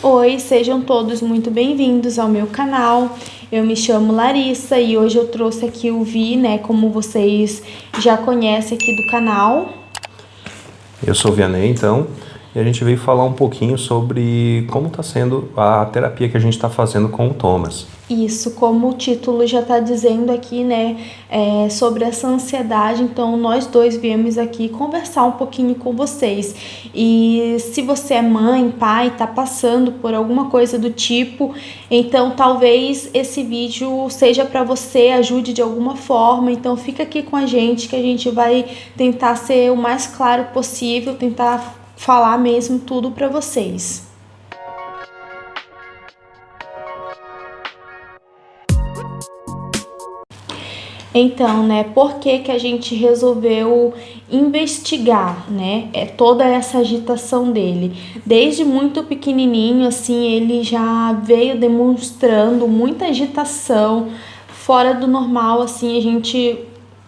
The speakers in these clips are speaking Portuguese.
Oi, sejam todos muito bem-vindos ao meu canal. Eu me chamo Larissa e hoje eu trouxe aqui o Vi, né, como vocês já conhecem aqui do canal. Eu sou o Vianney, então, e a gente veio falar um pouquinho sobre como está sendo a terapia que a gente está fazendo com o Thomas. Isso, como o título já está dizendo aqui, né, sobre essa ansiedade, então nós dois viemos aqui conversar um pouquinho com vocês. E se você é mãe, pai, está passando por alguma coisa do tipo, então talvez esse vídeo seja para você, ajude de alguma forma. Então fica aqui com a gente que a gente vai tentar ser o mais claro possível, tentar falar mesmo tudo para vocês. Então, né, por que que a gente resolveu investigar, né, toda essa agitação dele? Desde muito pequenininho, assim, ele já veio demonstrando muita agitação, fora do normal, assim, a gente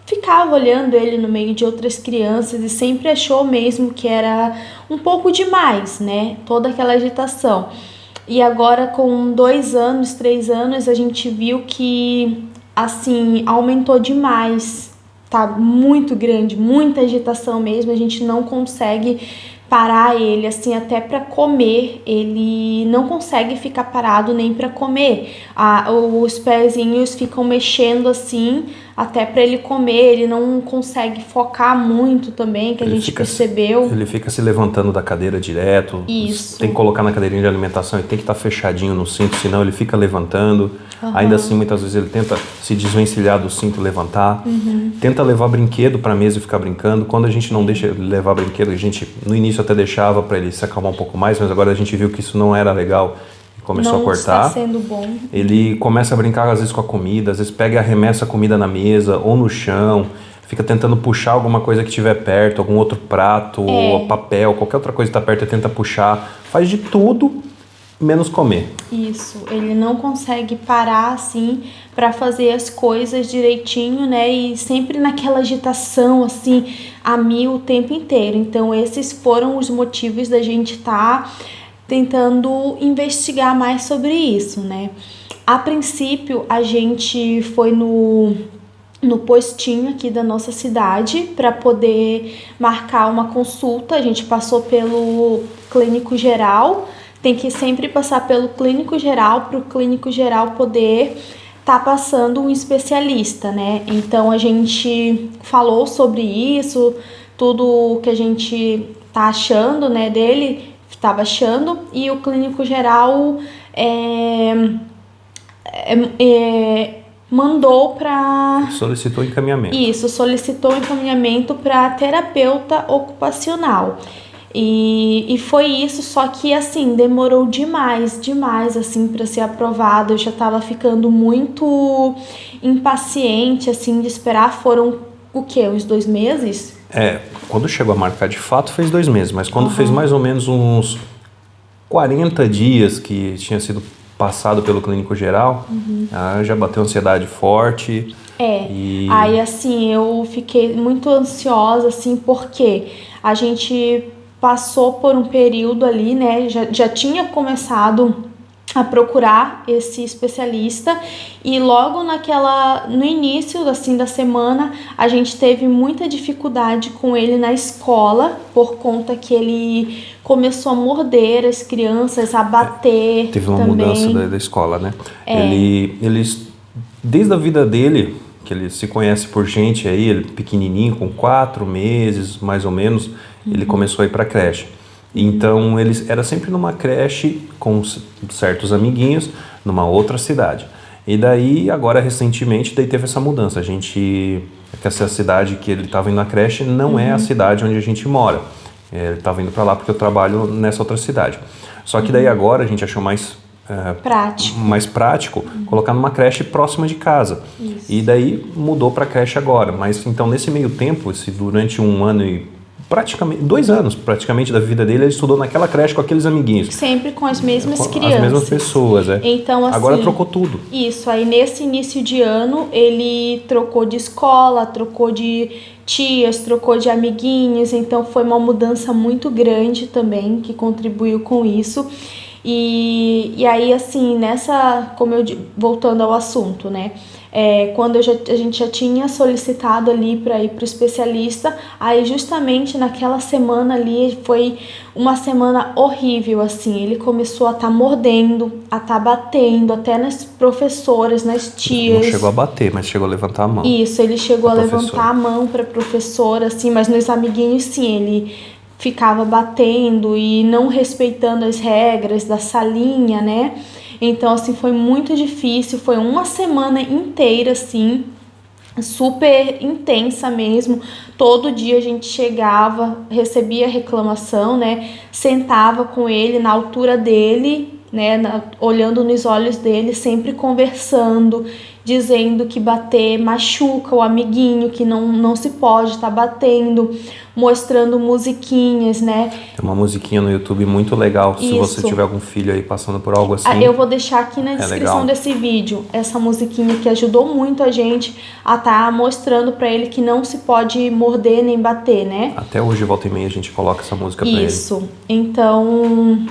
ficava olhando ele no meio de outras crianças e sempre achou mesmo que era um pouco demais, né, toda aquela agitação. E agora com 2 anos, 3 anos, a gente viu que assim, aumentou demais, tá muito grande, muita agitação mesmo, a gente não consegue parar ele, assim, até para comer, ele não consegue ficar parado nem para comer, os pezinhos ficam mexendo assim, até para ele comer, ele não consegue focar muito também, que a gente percebeu. Ele fica se levantando da cadeira direto. Isso. Tem que colocar na cadeirinha de alimentação, ele tem que estar fechadinho no cinto, senão ele fica levantando. Ainda assim, muitas vezes ele tenta se desvencilhar do cinto e levantar. Tenta levar brinquedo para a mesa e ficar brincando. Quando a gente não deixa ele levar brinquedo, a gente no início até deixava para ele se acalmar um pouco mais, mas agora a gente viu que isso não era legal. Começou a cortar. Não está sendo bom. Ele começa a brincar às vezes com a comida, às vezes pega e arremessa a comida na mesa ou no chão, fica tentando puxar alguma coisa que estiver perto, algum outro prato, ou papel, qualquer outra coisa que está perto, ele tenta puxar, faz de tudo menos comer. Isso, ele não consegue parar assim para fazer as coisas direitinho, né? E sempre naquela agitação assim, a mil o tempo inteiro. Então esses foram os motivos da gente estar tentando investigar mais sobre isso, né? A princípio, a gente foi no postinho aqui da nossa cidade para poder marcar uma consulta. A gente passou pelo clínico geral, tem que sempre passar pelo clínico geral para o clínico geral poder tá passando um especialista, né? Então a gente falou sobre isso, tudo que a gente tá achando, né, dele, estava achando, e o clínico geral mandou para... Solicitou encaminhamento. Isso, solicitou encaminhamento para terapeuta ocupacional. E foi isso, só que assim, demorou demais assim para ser aprovado. Eu já estava ficando muito impaciente assim de esperar. Foram o quê? Uns 2 meses? Quando chegou a marcar de fato fez 2 meses, mas quando fez mais ou menos uns 40 dias que tinha sido passado pelo clínico geral, já bateu ansiedade forte. Aí assim, eu fiquei muito ansiosa, assim, porque a gente passou por um período ali, né, já tinha começado a procurar esse especialista e logo no início assim da semana a gente teve muita dificuldade com ele na escola por conta que ele começou a morder as crianças, a bater. Teve uma também. mudança da escola, né? Ele desde a vida dele, que ele se conhece por gente aí, ele pequenininho, com 4 meses mais ou menos, ele começou a ir para a creche. Então ele era sempre numa creche com certos amiguinhos numa outra cidade. E daí agora recentemente daí teve essa mudança. Que essa cidade que ele estava indo na creche não é a cidade onde a gente mora. Ele estava indo para lá porque eu trabalho nessa outra cidade. Só que daí agora a gente achou mais prático colocar numa creche próxima de casa. Isso. E daí mudou para a creche agora. Mas então nesse meio tempo, durante 1 ano e praticamente 2 anos praticamente da vida dele, ele estudou naquela creche com aqueles amiguinhos. Sempre com as mesmas crianças. As mesmas pessoas, Então, assim, agora trocou tudo. Isso, aí nesse início de ano ele trocou de escola, trocou de tias, trocou de amiguinhos, então foi uma mudança muito grande também que contribuiu com isso. E aí, assim, voltando ao assunto, né? Quando a gente já tinha solicitado ali para ir para o especialista, aí justamente naquela semana ali foi uma semana horrível, assim. Ele começou a estar mordendo, a estar batendo, até nas professoras, nas tias. Não chegou a bater, mas chegou a levantar a mão. Isso, ele chegou a levantar a mão para a professora, assim, mas nos amiguinhos, sim, ele ficava batendo e não respeitando as regras da salinha, né? Então, assim, foi muito difícil, foi uma semana inteira, assim, super intensa mesmo. Todo dia a gente chegava, recebia reclamação, né? Sentava com ele na altura dele, né? Olhando nos olhos dele, sempre conversando, dizendo que bater machuca o amiguinho, que não se pode estar batendo, mostrando musiquinhas, né? Tem uma musiquinha no YouTube muito legal, se você tiver algum filho aí passando por algo assim. Eu vou deixar aqui na descrição desse vídeo essa musiquinha que ajudou muito a gente a estar mostrando para ele que não se pode morder nem bater, né? Até hoje, volta e meia, a gente coloca essa música pra ele. Isso, então,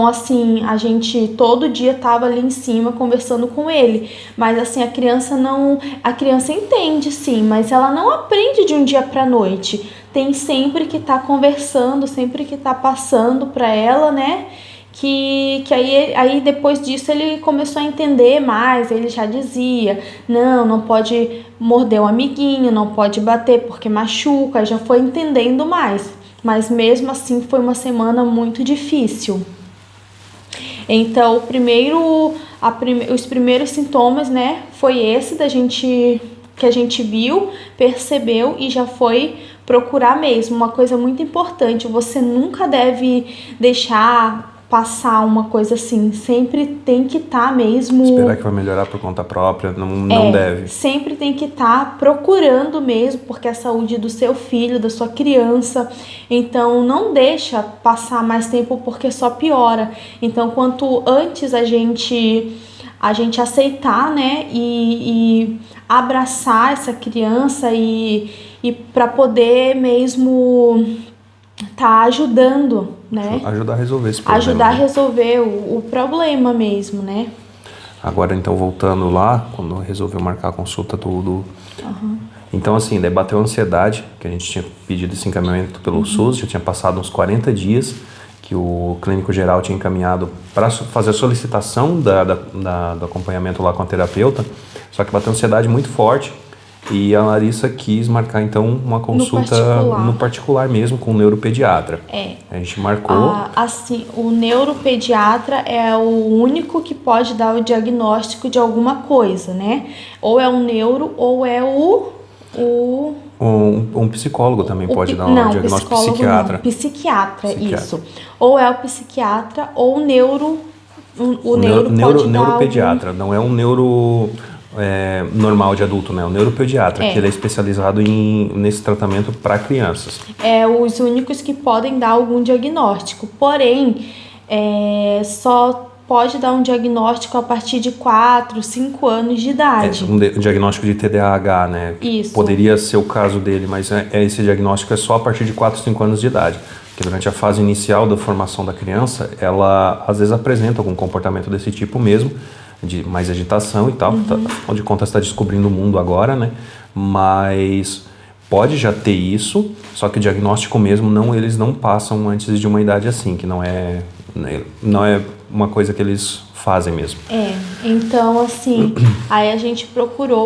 assim, a gente todo dia tava ali em cima conversando com ele, mas assim, a criança entende sim, mas ela não aprende de um dia pra noite, tem sempre que tá conversando, sempre que tá passando pra ela, né, que aí depois disso ele começou a entender mais, ele já dizia, não pode morder o amiguinho, não pode bater porque machuca, já foi entendendo mais. Mas mesmo assim foi uma semana muito difícil. Então, os primeiros sintomas, né, foi esse que a gente viu, percebeu e já foi procurar mesmo. Uma coisa muito importante, você nunca deve deixar passar uma coisa assim, sempre tem que estar mesmo... Esperar que vai melhorar por conta própria, não deve. Sempre tem que estar procurando mesmo, porque é a saúde do seu filho, da sua criança, então não deixa passar mais tempo porque só piora. Então, quanto antes a gente aceitar, né, e abraçar essa criança e para poder mesmo tá ajudando, né? Ajudar a resolver esse problema. Ajudar a resolver o problema mesmo, né? Agora, então, voltando lá, quando resolveu marcar a consulta, tudo... Então, assim, daí bateu a ansiedade, que a gente tinha pedido esse encaminhamento pelo SUS, já tinha passado uns 40 dias que o clínico geral tinha encaminhado para fazer a solicitação do acompanhamento lá com a terapeuta, só que bateu a ansiedade muito forte. E a Larissa quis marcar, então, uma consulta no particular mesmo, com o neuropediatra. A gente marcou... assim, o neuropediatra é o único que pode dar o diagnóstico de alguma coisa, né? Ou é o neuro, ou é Um psicólogo também pode dar um diagnóstico psiquiatra. Não, psiquiatra, isso. Ou é o psiquiatra, ou o neuro... O neuropediatra, não é um neuro... normal de adulto, né? O neuropediatra, que ele é especializado nesse tratamento para crianças. Os únicos que podem dar algum diagnóstico, porém, só pode dar um diagnóstico a partir de 4, 5 anos de idade. Um diagnóstico de TDAH, né? Isso. Poderia ser o caso dele, mas esse diagnóstico é só a partir de 4, 5 anos de idade. Porque durante a fase inicial da formação da criança, ela às vezes apresenta algum comportamento desse tipo mesmo, de mais agitação e tal, afinal de contas está descobrindo o mundo agora, né? Mas pode já ter isso, só que o diagnóstico mesmo eles não passam antes de uma idade assim, que não é uma coisa que eles fazem mesmo. Então assim, aí a gente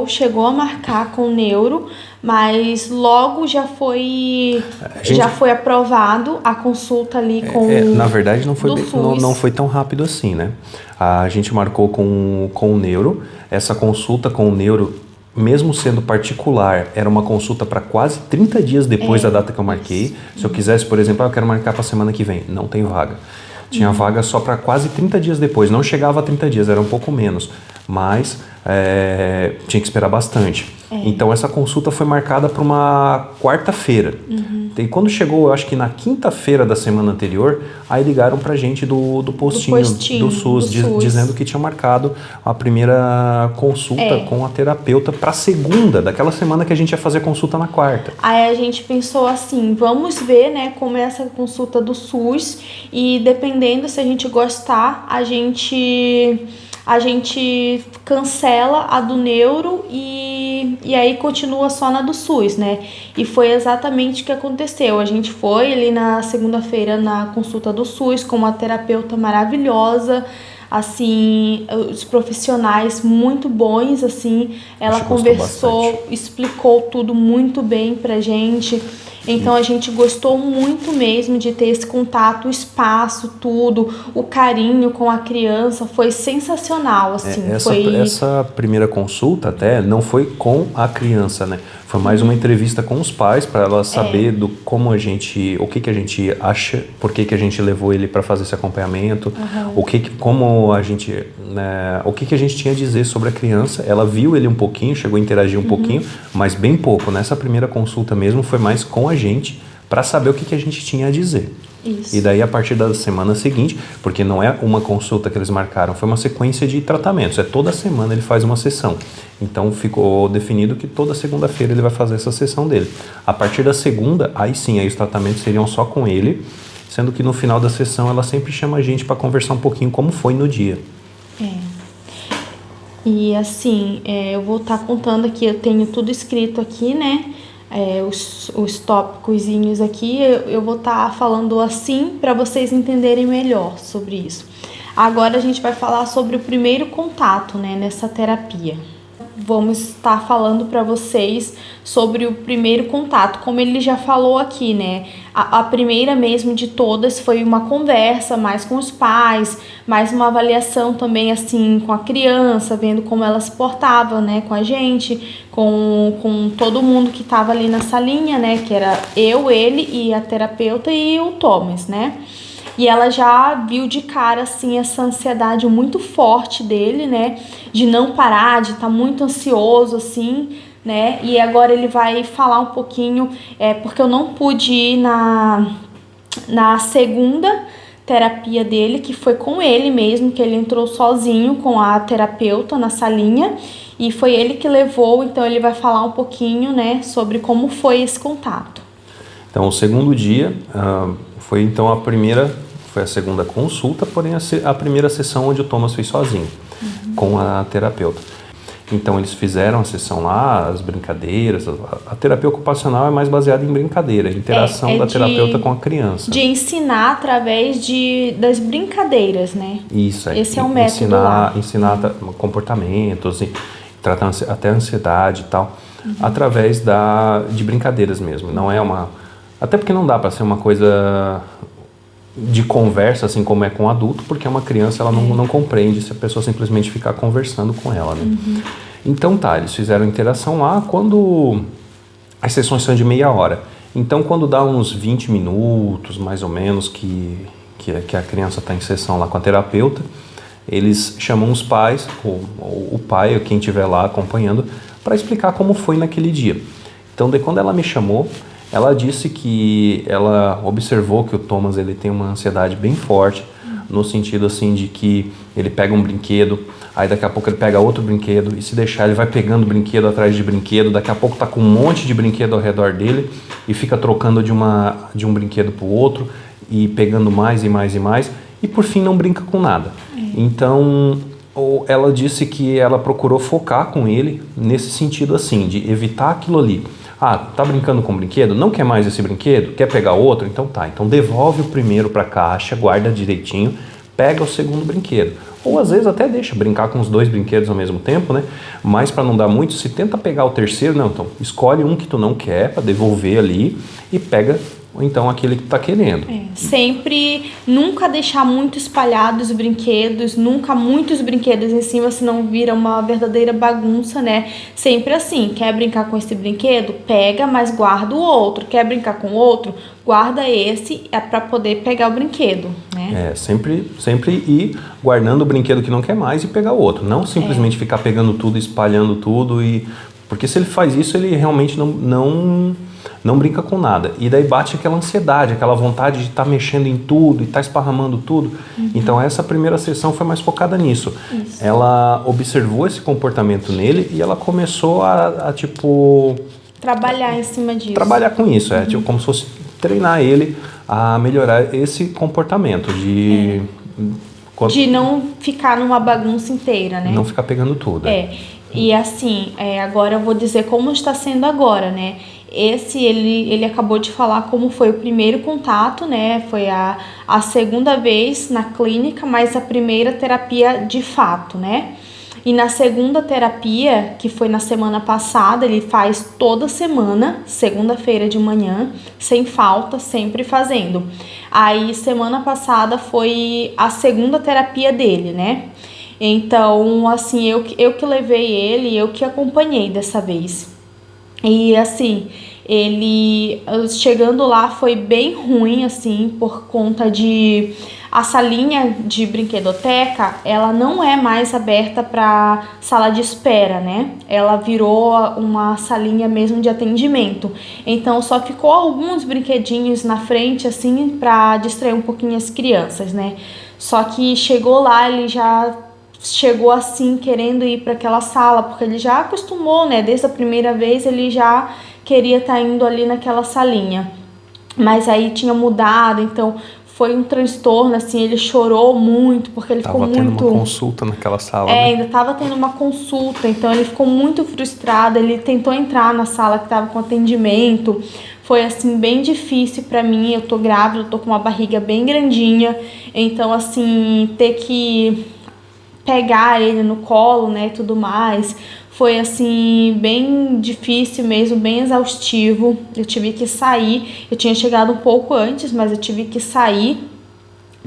chegou a marcar com o neuro, mas logo já foi aprovado a consulta ali com na verdade não foi tão rápido assim, né? A gente marcou com o neuro, essa consulta com o neuro, mesmo sendo particular, era uma consulta para quase 30 dias depois da data que eu marquei. Se eu quisesse, por exemplo, eu quero marcar para a semana que vem, não tem vaga. Tinha vaga só para quase 30 dias depois, não chegava a 30 dias, era um pouco menos, mas tinha que esperar bastante. Então essa consulta foi marcada para uma quarta-feira. E quando chegou, eu acho que na quinta-feira da semana anterior, aí ligaram pra gente do postinho do SUS, dizendo que tinha marcado a primeira consulta com a terapeuta para segunda, daquela semana que a gente ia fazer consulta na quarta. Aí a gente pensou assim, vamos ver, né, como é essa consulta do SUS e dependendo se a gente gostar, a gente cancela a do neuro e aí continua só na do SUS, né? E foi exatamente o que aconteceu. A gente foi ali na segunda-feira na consulta do SUS com uma terapeuta maravilhosa, assim, os profissionais muito bons, assim, ela conversou, explicou tudo muito bem pra gente. Então a gente gostou muito mesmo de ter esse contato, o espaço, tudo, o carinho com a criança, foi sensacional, assim. Essa primeira consulta até não foi com a criança, né? Foi mais uma entrevista com os pais para ela saber como a gente, o que a gente acha, por que a gente levou ele para fazer esse acompanhamento, como a gente, né, o que a gente tinha a dizer sobre a criança. Ela viu ele um pouquinho, chegou a interagir um pouquinho, mas bem pouco. Nessa primeira consulta mesmo foi mais com a gente para saber o que a gente tinha a dizer. Isso. E daí a partir da semana seguinte, porque não é uma consulta que eles marcaram, foi uma sequência de tratamentos, toda semana ele faz uma sessão. Então ficou definido que toda segunda-feira ele vai fazer essa sessão dele. A partir da segunda, aí os tratamentos seriam só com ele, sendo que no final da sessão ela sempre chama a gente para conversar um pouquinho como foi no dia. E assim, eu vou estar contando aqui, eu tenho tudo escrito aqui, né? Os tópicozinhos aqui, eu vou estar falando assim para vocês entenderem melhor sobre isso. Agora a gente vai falar sobre o primeiro contato, né, nessa terapia. Vamos estar falando para vocês sobre o primeiro contato, como ele já falou aqui, né? A primeira mesmo de todas foi uma conversa mais com os pais, mais uma avaliação também assim com a criança, vendo como ela se portava, né, com a gente, com todo mundo que estava ali na salinha, né, que era eu, ele e a terapeuta e o Thomas, né? E ela já viu de cara, assim, essa ansiedade muito forte dele, né? De não parar, de estar muito ansioso, assim, né? E agora ele vai falar um pouquinho, porque eu não pude ir na segunda terapia dele, que foi com ele mesmo, que ele entrou sozinho com a terapeuta na salinha. E foi ele que levou, então ele vai falar um pouquinho, né, sobre como foi esse contato. Então, o segundo dia foi então foi a segunda consulta, porém a primeira sessão onde o Thomas fez sozinho, com a terapeuta. Então eles fizeram a sessão lá, as brincadeiras, a terapia ocupacional é mais baseada em brincadeira, interação da terapeuta com a criança. De ensinar através das brincadeiras, né? Isso, esse é o método lá. Ensinar comportamentos, tratar até ansiedade e tal, através de brincadeiras mesmo, não é até porque não dá para ser uma coisa de conversa, assim como é com um adulto, porque uma criança ela não compreende se a pessoa simplesmente ficar conversando com ela, né? Então eles fizeram interação lá, quando as sessões são de meia hora. Então quando dá uns 20 minutos, mais ou menos, que a criança está em sessão lá com a terapeuta, eles chamam os pais, o pai ou quem estiver lá acompanhando, para explicar como foi naquele dia. Então daí quando ela me chamou, ela disse que ela observou que o Thomas ele tem uma ansiedade bem forte, no sentido assim de que ele pega um brinquedo, aí daqui a pouco ele pega outro brinquedo, e se deixar ele vai pegando brinquedo atrás de brinquedo, daqui a pouco tá com um monte de brinquedo ao redor dele, e fica trocando de um brinquedo para o outro, e pegando mais e mais e mais, e por fim não brinca com nada. Então ela disse que ela procurou focar com ele nesse sentido assim, de evitar aquilo ali. Tá brincando com o brinquedo? Não quer mais esse brinquedo? Quer pegar outro? Então então devolve o primeiro para a caixa, guarda direitinho, pega o segundo brinquedo. Ou às vezes até deixa brincar com os dois brinquedos ao mesmo tempo, né? Mas para não dar muito, se tenta pegar o terceiro, não, então escolhe um que tu não quer para devolver ali e pega então aquele que tu tá querendo. Sempre nunca deixar muito espalhados os brinquedos, nunca muitos brinquedos em cima, senão vira uma verdadeira bagunça, né? Sempre assim, quer brincar com esse brinquedo? Pega, mas guarda o outro. Quer brincar com o outro? Guarda esse, para poder pegar o brinquedo, né? Sempre ir guardando o brinquedo que não quer mais e pegar o outro. Não simplesmente ficar pegando tudo, espalhando tudo e Porque se ele faz isso, ele realmente não brinca com nada. E daí bate aquela ansiedade, aquela vontade de estar mexendo em tudo e estar esparramando tudo. Então essa primeira sessão foi mais focada nisso. Isso. Ela observou esse comportamento nele e ela começou a tipo... trabalhar em cima disso. Trabalhar com isso, tipo, como se fosse treinar ele a melhorar esse comportamento de não ficar numa bagunça inteira, né? Não ficar pegando tudo. E assim, agora eu vou dizer como está sendo agora, né? Ele acabou de falar como foi o primeiro contato, né? Foi a segunda vez na clínica, mas a primeira terapia de fato, né? E na segunda terapia, que foi na semana passada, ele faz toda semana, segunda-feira de manhã, sem falta, sempre fazendo. Aí, semana passada foi a segunda terapia dele, né? Então, assim, eu que levei ele, eu que acompanhei dessa vez. E, assim, ele chegando lá foi bem ruim, assim, por conta de... A salinha de brinquedoteca, ela não é mais aberta para sala de espera, né? Ela virou uma salinha mesmo de atendimento. Então, só ficou alguns brinquedinhos na frente, assim, para distrair um pouquinho as crianças, né? Só que chegou lá, ele já chegou assim, querendo ir para aquela sala, porque ele já acostumou, né? Desde a primeira vez, ele já queria estar indo ali naquela salinha. Mas aí tinha mudado, então... Foi um transtorno, assim, ele chorou muito, porque ele ficou muito... Tava tendo uma consulta naquela sala, né? Ainda tava tendo uma consulta, então ele ficou muito frustrado, ele tentou entrar na sala que tava com atendimento, foi, assim, bem difícil pra mim, eu tô grávida, eu tô com uma barriga bem grandinha, então, assim, ter que pegar ele no colo, né, e tudo mais... Foi, assim, bem difícil mesmo, bem exaustivo. Eu tive que sair. Eu tinha chegado um pouco antes, mas eu tive que sair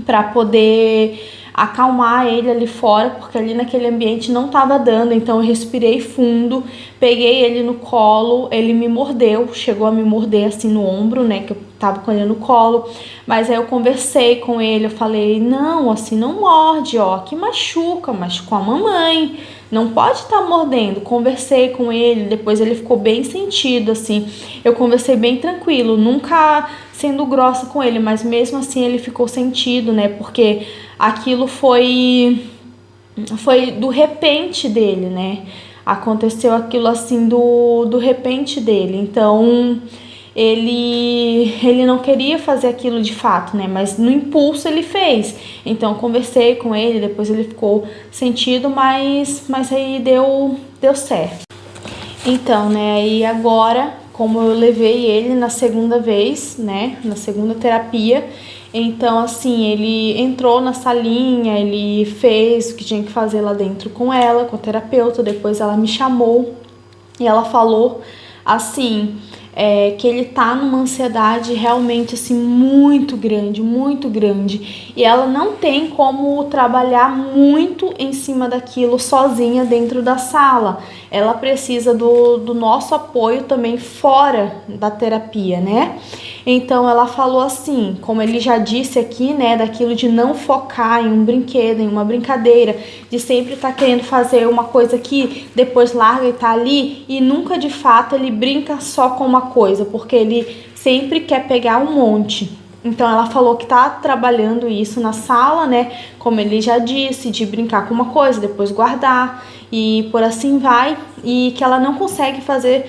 para poder acalmar ele ali fora, porque ali naquele ambiente não estava dando. Então eu respirei fundo, peguei ele no colo, ele me mordeu, chegou a me morder assim no ombro, né, que eu tava com ele no colo. Mas aí eu conversei com ele, eu falei, não, assim, não morde, ó, que machuca, mas com a mamãe. Não pode estar mordendo. Conversei com ele, depois ele ficou bem sentido, assim. Eu conversei bem tranquilo, nunca sendo grossa com ele, mas mesmo assim ele ficou sentido, né? Porque aquilo foi do repente dele, né? Aconteceu aquilo assim do repente dele. Então... Ele não queria fazer aquilo de fato, né? Mas no impulso ele fez. Então conversei com ele, depois ele ficou sentido, mas aí deu certo. Então, né? E agora, como eu levei ele na segunda vez, né? Na segunda terapia, então assim, ele entrou na salinha, ele fez o que tinha que fazer lá dentro com ela, com a terapeuta. Depois ela me chamou e ela falou assim... que ele tá numa ansiedade realmente assim muito grande, e ela não tem como trabalhar muito em cima daquilo sozinha dentro da sala. Ela precisa do nosso apoio também fora da terapia, né? Então ela falou assim, como ele já disse aqui, né, daquilo de não focar em um brinquedo, em uma brincadeira, de sempre estar querendo fazer uma coisa aqui, depois larga e tá ali, e nunca de fato ele brinca só com uma coisa, porque ele sempre quer pegar um monte. Então ela falou que tá trabalhando isso na sala, né, como ele já disse, de brincar com uma coisa, depois guardar e por assim vai, e que ela não consegue fazer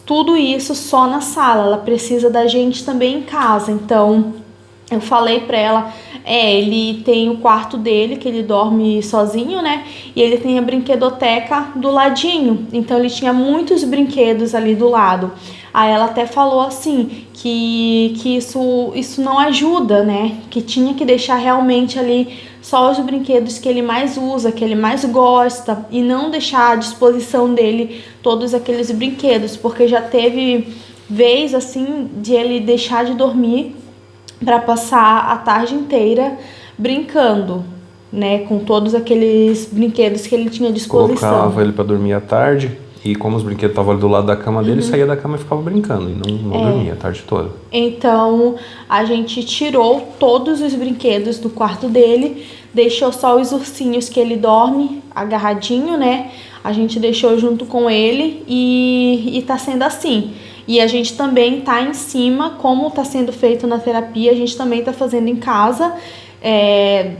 tudo isso só na sala, ela precisa da gente também em casa. Então eu falei pra ela, ele tem o quarto dele, que ele dorme sozinho, né? E ele tem a brinquedoteca do ladinho. Então ele tinha muitos brinquedos ali do lado. Aí ela até falou assim, que isso não ajuda, né? Que tinha que deixar realmente ali só os brinquedos que ele mais usa, que ele mais gosta, e não deixar à disposição dele todos aqueles brinquedos, porque já teve vez assim de ele deixar de dormir para passar a tarde inteira brincando, né, com todos aqueles brinquedos que ele tinha à disposição. Colocava ele para dormir à tarde, E como os brinquedos estavam ali do lado da cama dele, saía da cama e ficava brincando. E não dormia a tarde toda. Então, a gente tirou todos os brinquedos do quarto dele, deixou só os ursinhos que ele dorme agarradinho, né? A gente deixou junto com ele e tá sendo assim. E a gente também tá em cima, como tá sendo feito na terapia, a gente também tá fazendo em casa,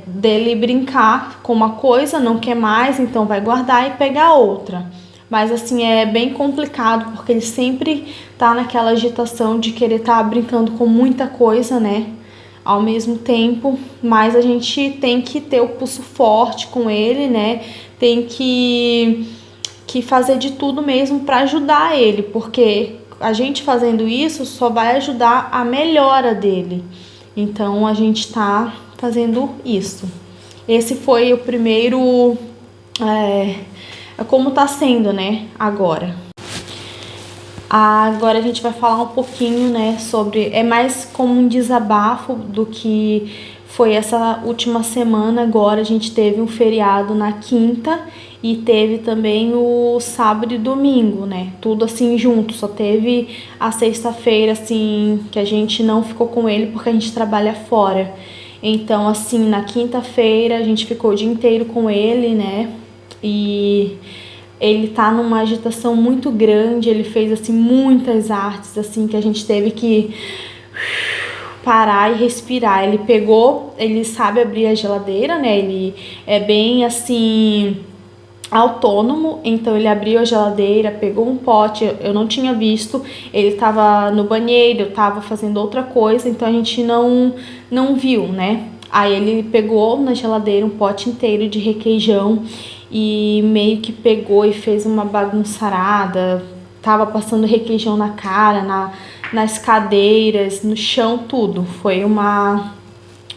dele brincar com uma coisa, não quer mais, então vai guardar e pegar outra. Mas assim, é bem complicado, porque ele sempre tá naquela agitação de querer estar brincando com muita coisa, né? Ao mesmo tempo, mas a gente tem que ter o pulso forte com ele, né? Tem que fazer de tudo mesmo para ajudar ele, porque a gente fazendo isso só vai ajudar a melhora dele. Então a gente tá fazendo isso. Esse foi o primeiro, como tá sendo, né, agora. Agora a gente vai falar um pouquinho, né, sobre, é mais como um desabafo do que foi essa última semana. Agora a gente teve um feriado na quinta e teve também o sábado e domingo, né, tudo assim junto. Só teve a sexta-feira, assim, que a gente não ficou com ele porque a gente trabalha fora. Então, assim, na quinta-feira a gente ficou o dia inteiro com ele, né, e ele tá numa agitação muito grande. Ele fez, assim, muitas artes, assim, que a gente teve que parar e respirar. Ele sabe abrir a geladeira, né, ele é bem, assim, autônomo, então ele abriu a geladeira, pegou um pote, eu não tinha visto, ele tava no banheiro, eu tava fazendo outra coisa, então a gente não viu, né? Aí ele pegou na geladeira um pote inteiro de requeijão e meio que pegou e fez uma bagunçarada, tava passando requeijão na cara, nas cadeiras, no chão, tudo. Foi uma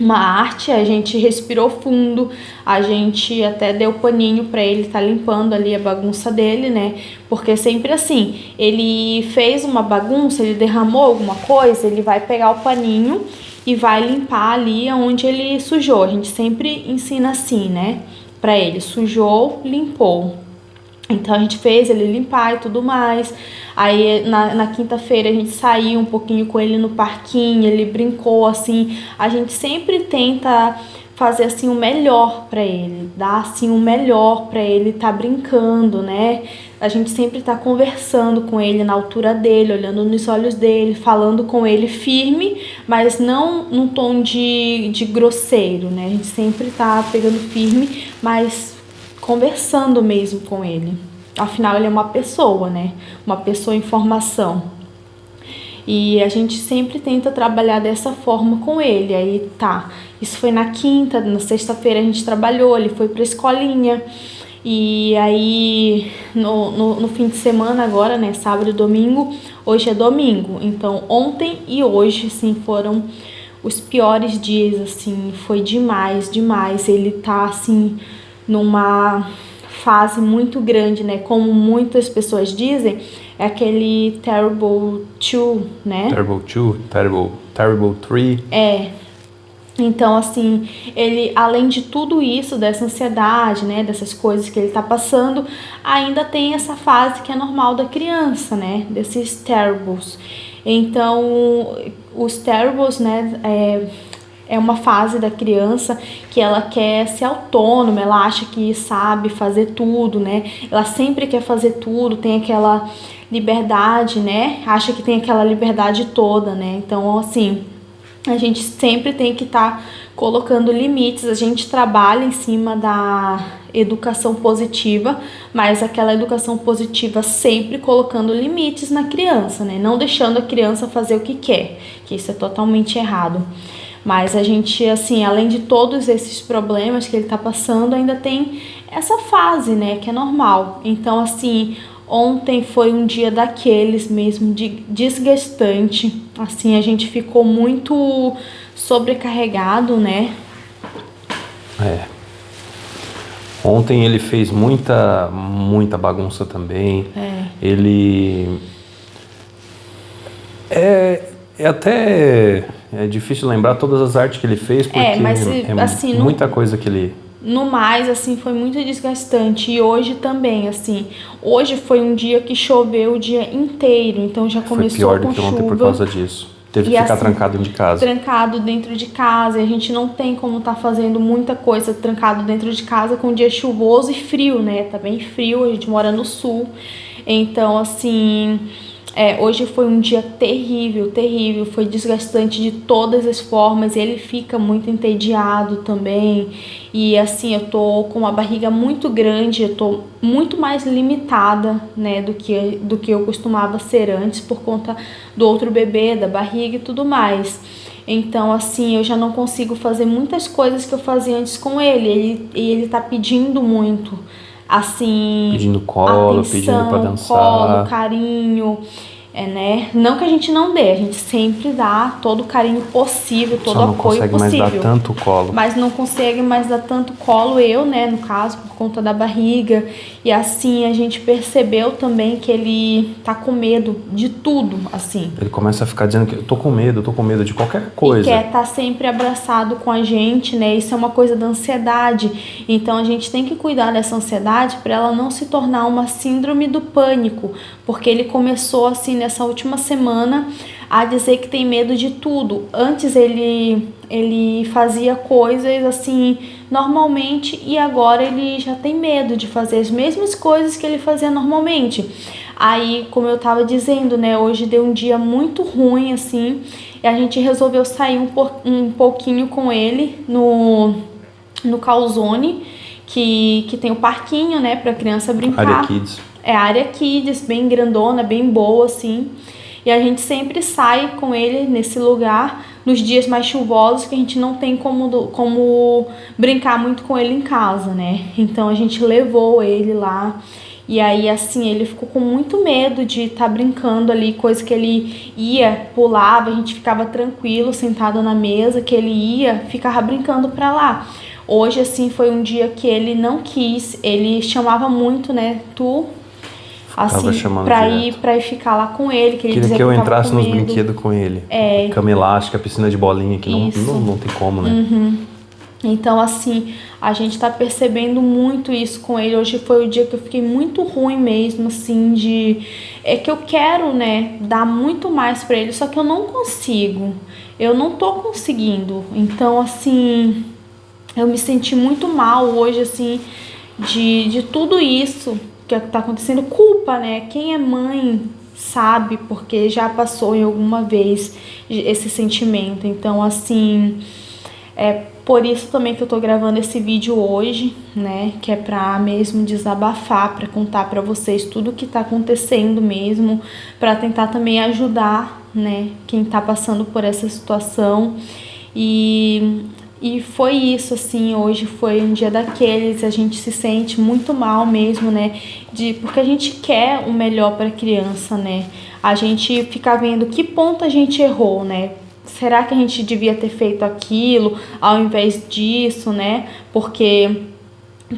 arte. A gente respirou fundo, a gente até deu paninho pra ele tá limpando ali a bagunça dele, né? Porque sempre assim, ele fez uma bagunça, ele derramou alguma coisa, ele vai pegar o paninho e vai limpar ali onde ele sujou. A gente sempre ensina assim, né? Pra ele, sujou, limpou. Então a gente fez ele limpar e tudo mais. Aí na quinta-feira a gente saiu um pouquinho com ele no parquinho, ele brincou, assim. A gente sempre tenta fazer assim o melhor para ele, dar assim o melhor para ele tá brincando, né? A gente sempre tá conversando com ele na altura dele, olhando nos olhos dele, falando com ele firme, mas não num tom de grosseiro, né? A gente sempre tá pegando firme, mas conversando mesmo com ele. Afinal, ele é uma pessoa, né? Uma pessoa em formação. E a gente sempre tenta trabalhar dessa forma com ele. Aí tá, isso foi na quinta, na sexta-feira a gente trabalhou, ele foi pra escolinha. E aí no fim de semana agora, né, sábado e domingo, hoje é domingo. Então ontem e hoje, assim, foram os piores dias, assim, foi demais. Ele tá, assim, numa fase muito grande, né? Como muitas pessoas dizem, é aquele Terrible 2, né? Terrible 2, Terrible 3. Então, assim, ele, além de tudo isso, dessa ansiedade, né, dessas coisas que ele tá passando, ainda tem essa fase que é normal da criança, né? Desses terribles. Então, os terribles, né, é uma fase da criança que ela quer ser autônoma, ela acha que sabe fazer tudo, né? Ela sempre quer fazer tudo, tem aquela liberdade, né? Acha que tem aquela liberdade toda, né? Então, assim, a gente sempre tem que estar colocando limites. A gente trabalha em cima da educação positiva, mas aquela educação positiva sempre colocando limites na criança, né? Não deixando a criança fazer o que quer, que isso é totalmente errado. Mas a gente, assim, além de todos esses problemas que ele tá passando, ainda tem essa fase, né, que é normal. Então, assim, ontem foi um dia daqueles mesmo, desgastante. Assim, a gente ficou muito sobrecarregado, né? Ontem ele fez muita bagunça também. Ele... É difícil lembrar todas as artes que ele fez, porque mas, assim, muita coisa que ele no mais, assim, foi muito desgastante. E hoje também, assim, hoje foi um dia que choveu o dia inteiro, então já Foi começou pior do com que ontem por chuva. causa disso. Teve que E ficar assim, trancado dentro de casa. trancado dentro de casa, e a gente não tem como tá fazendo muita coisa trancado dentro de casa com um dia chuvoso e frio, né? Tá bem frio, a gente mora no sul. Então, assim, hoje foi um dia terrível, terrível, foi desgastante de todas as formas, ele fica muito entediado também, e assim, eu tô com uma barriga muito grande, eu tô muito mais limitada, né, do que eu costumava ser antes, por conta do outro bebê, da barriga e tudo mais. Então, assim, eu já não consigo fazer muitas coisas que eu fazia antes com ele tá pedindo muito, assim, Pedindo colo, pedindo pra atenção, colo, dançar. carinho, né? Não que a gente não dê, a gente sempre dá todo o carinho possível, todo Só o não apoio consegue mais dar possível. tanto colo. Mas não consegue mais dar tanto colo, eu, né, no caso, por conta da barriga. E assim, a gente percebeu também que ele tá com medo de tudo, assim. Ele começa a ficar dizendo que eu tô com medo de qualquer coisa. E quer estar sempre abraçado com a gente, né? Isso é uma coisa da ansiedade. Então a gente tem que cuidar dessa ansiedade para ela não se tornar uma síndrome do pânico, porque ele começou assim nessa última semana a dizer que tem medo de tudo. Antes ele fazia coisas assim normalmente e agora ele já tem medo de fazer as mesmas coisas que ele fazia normalmente. Aí, como eu tava dizendo, né, hoje deu um dia muito ruim assim, e a gente resolveu sair um pouquinho com ele no Calzone, que tem o parquinho, né, pra criança brincar. Área Kids. É a área Kids, bem grandona, bem boa, assim. E a gente sempre sai com ele nesse lugar nos dias mais chuvosos, que a gente não tem como brincar muito com ele em casa, né? Então a gente levou ele lá. E aí, assim, ele ficou com muito medo de estar brincando ali, coisa que ele ia, pulava, a gente ficava tranquilo, sentado na mesa, que ele ia, ficava brincando pra lá. Hoje, assim, foi um dia que ele não quis, ele chamava muito, né, assim, pra ir ficar lá com ele, que ele Queria dizia que eu tava entrasse com nos medo. brinquedos com ele. Cama elástica, piscina de bolinha, que não tem como, né? Então, assim, a gente tá percebendo muito isso com ele. Hoje foi o dia que eu fiquei muito ruim mesmo, assim, É que eu quero, né, dar muito mais pra ele, só que eu não consigo. Eu não tô conseguindo. Então, assim, eu me senti muito mal hoje, assim, de tudo isso que tá acontecendo. Culpa, né? Quem é mãe sabe, porque já passou em alguma vez esse sentimento. Então, assim, é por isso também que eu tô gravando esse vídeo hoje, né? Que é pra mesmo desabafar, pra contar pra vocês tudo o que tá acontecendo mesmo, pra tentar também ajudar, né? Quem tá passando por essa situação. E foi isso, assim, hoje foi um dia daqueles, a gente se sente muito mal mesmo, né? Porque a gente quer o melhor pra criança, né? A gente fica vendo que ponto a gente errou, né? Será que a gente devia ter feito aquilo ao invés disso, né? Porque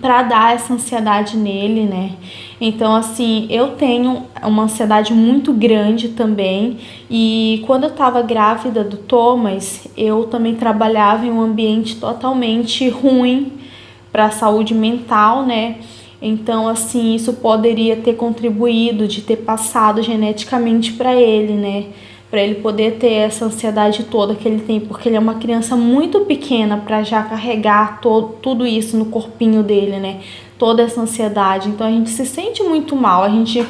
para dar essa ansiedade nele, né? Então, assim, eu tenho uma ansiedade muito grande também. E quando eu tava grávida do Thomas, eu também trabalhava em um ambiente totalmente ruim para a saúde mental, né? Então, assim, isso poderia ter contribuído de ter passado geneticamente para ele, né? Para ele poder ter essa ansiedade toda que ele tem, porque ele é uma criança muito pequena para já carregar tudo isso no corpinho dele, né? Toda essa ansiedade. Então a gente se sente muito mal, a gente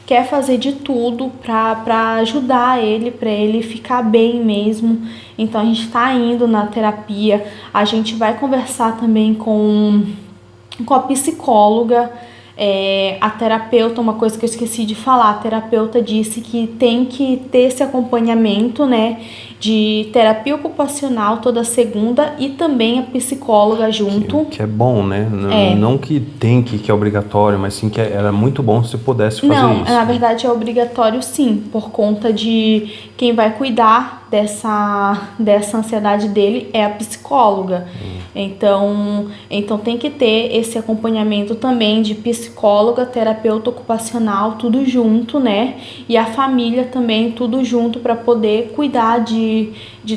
quer fazer de tudo para ajudar ele, para ele ficar bem mesmo. Então a gente tá indo na terapia, a gente vai conversar também com a psicóloga. A terapeuta, uma coisa que eu esqueci de falar, a terapeuta disse que tem que ter esse acompanhamento, né, de terapia ocupacional toda segunda e também a psicóloga junto. Que é bom, né? Não que tem que é obrigatório, mas sim que era muito bom se pudesse fazer isso. Não, na verdade é obrigatório sim, por conta de quem vai cuidar dessa ansiedade dele é a psicóloga. Então tem que ter esse acompanhamento também de psicóloga, terapeuta ocupacional, tudo junto, né? E a família também, tudo junto, para poder cuidar de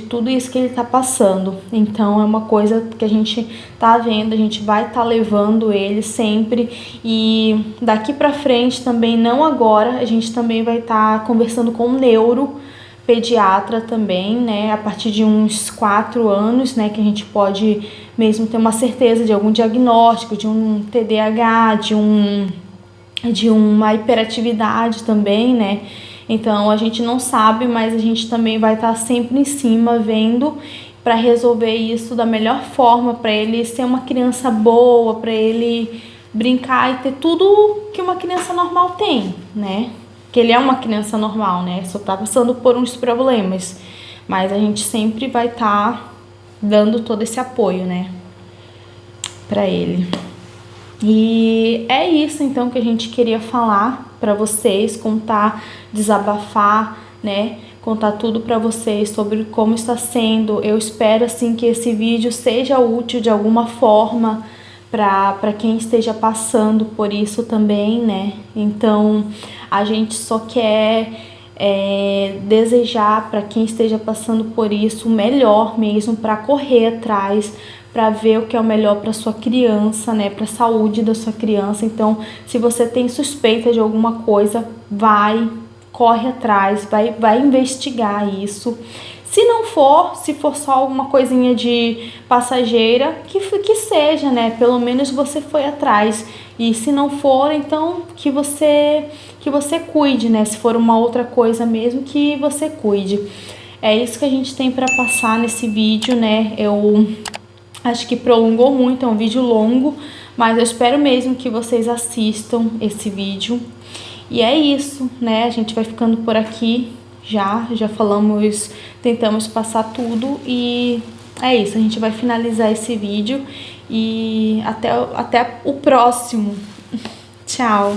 tudo isso que ele tá passando. Então é uma coisa que a gente tá vendo, a gente vai estar levando ele sempre, e daqui para frente também, não agora, a gente também vai estar conversando com o neuropediatra também, né, a partir de uns 4 anos, né, que a gente pode mesmo ter uma certeza de algum diagnóstico, de um TDAH, de uma hiperatividade também, né. Então a gente não sabe, mas a gente também vai estar sempre em cima vendo para resolver isso da melhor forma, para ele ser uma criança boa, para ele brincar e ter tudo que uma criança normal tem, né? Que ele é uma criança normal, né? Só tá passando por uns problemas, mas a gente sempre vai estar dando todo esse apoio, né, para ele. E é isso então que a gente queria falar para vocês, contar, desabafar, né? Contar tudo para vocês sobre como está sendo. Eu espero assim que esse vídeo seja útil de alguma forma para quem esteja passando por isso também, né? Então a gente só quer desejar para quem esteja passando por isso o melhor mesmo, para correr atrás, para ver o que é o melhor para sua criança, né, para a saúde da sua criança. Então, se você tem suspeita de alguma coisa, corre atrás, vai investigar isso. Se não for, se for só alguma coisinha de passageira, que seja, né, pelo menos você foi atrás. E se não for, então que você cuide, né, se for uma outra coisa mesmo, que você cuide. É isso que a gente tem para passar nesse vídeo, né. Eu acho que prolongou muito, é um vídeo longo, mas eu espero mesmo que vocês assistam esse vídeo. E é isso, né? A gente vai ficando por aqui, já falamos, tentamos passar tudo, e é isso, a gente vai finalizar esse vídeo e até o próximo. Tchau!